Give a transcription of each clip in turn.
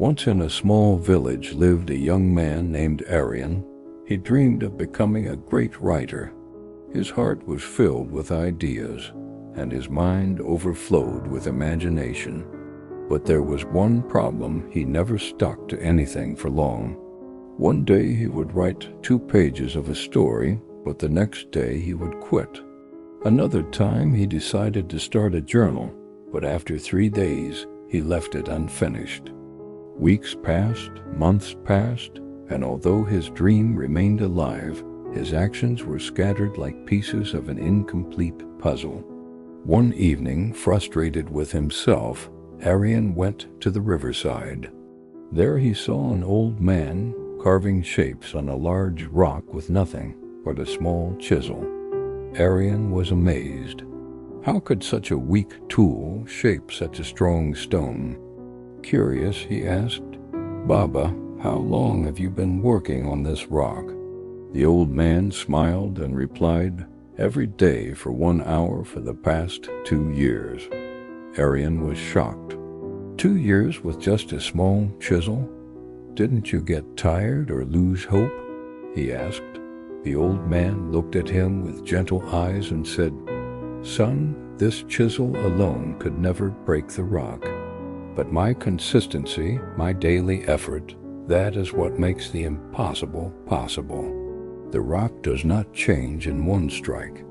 Once in a small village lived a young man named Aryan. He dreamed of becoming a great writer. His heart was filled with ideas, and his mind overflowed with imagination. But there was one problem: he never stuck to anything for long. One day he would write 2 pages of a story, but the next day he would quit. Another time he decided to start a journal, but after 3 days he left it unfinished. Weeks passed, months passed, and although his dream remained alive, his actions were scattered like pieces of an incomplete puzzle. One evening, frustrated with himself, Aryan went to the riverside. There he saw an old man carving shapes on a large rock with nothing but a small chisel. Aryan was amazed. How could such a weak tool shape such a strong stone? Curious, he asked, "Baba, how long have you been working on this rock?" The old man smiled and replied, "Every day for 1 hour for the past 2 years." Aryan was shocked. 2 years with just a small chisel? Didn't you get tired or lose hope? He asked. The old man looked at him with gentle eyes and said, "Son, this chisel alone could never break the rock. But my consistency, my daily effort, that is what makes the impossible possible. The rock does not change in 1 strike,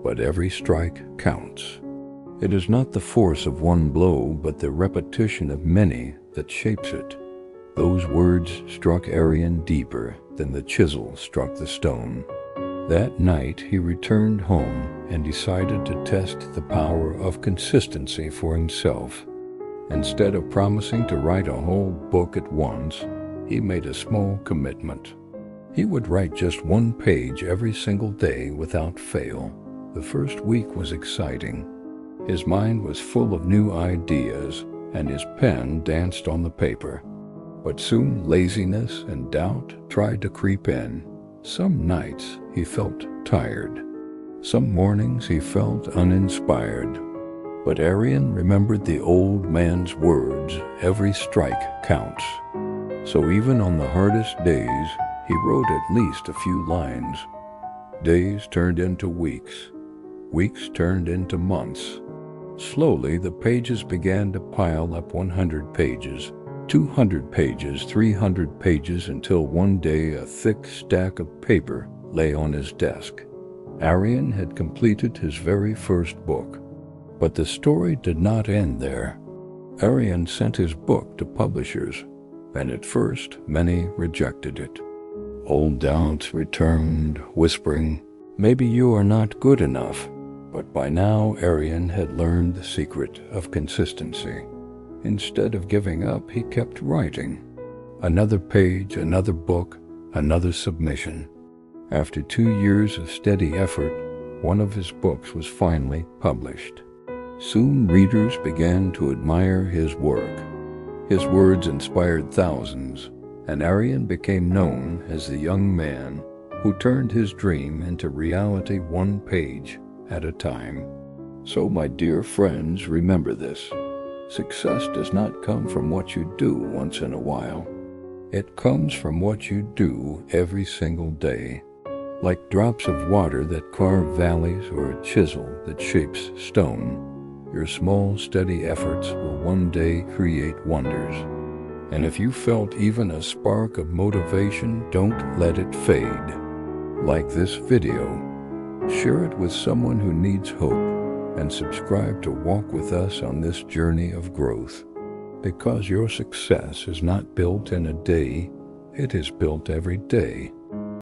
but every strike counts. It is not the force of 1 blow, but the repetition of many that shapes it." Those words struck Aryan deeper than the chisel struck the stone. That night he returned home and decided to test the power of consistency for himself. Instead of promising to write a whole book at once, he made a small commitment. He would write just 1 page every single day without fail. The first week was exciting. His mind was full of new ideas, and his pen danced on the paper. But soon laziness and doubt tried to creep in. Some nights he felt tired. Some mornings he felt uninspired. But Aryan remembered the old man's words, "Every strike counts." So even on the hardest days, he wrote at least a few lines. Days turned into weeks. Weeks turned into months. Slowly, the pages began to pile up: 100 pages, 200 pages, 300 pages, until one day a thick stack of paper lay on his desk. Aryan had completed his very first book. But the story did not end there. Aryan sent his book to publishers, and at first many rejected it. Old doubts returned, whispering, "Maybe you are not good enough." But by now Aryan had learned the secret of consistency. Instead of giving up, he kept writing. Another page, another book, another submission. After 2 years of steady effort, one of his books was finally published. Soon readers began to admire his work. His words inspired thousands, and Aryan became known as the young man who turned his dream into reality 1 page at a time. So, my dear friends, remember this. Success does not come from what you do once in a while. It comes from what you do every single day. Like drops of water that carve valleys or a chisel that shapes stone, your small, steady efforts will one day create wonders. And if you felt even a spark of motivation, don't let it fade. Like this video, share it with someone who needs hope, and subscribe to walk with us on this journey of growth. Because your success is not built in a day, it is built every day.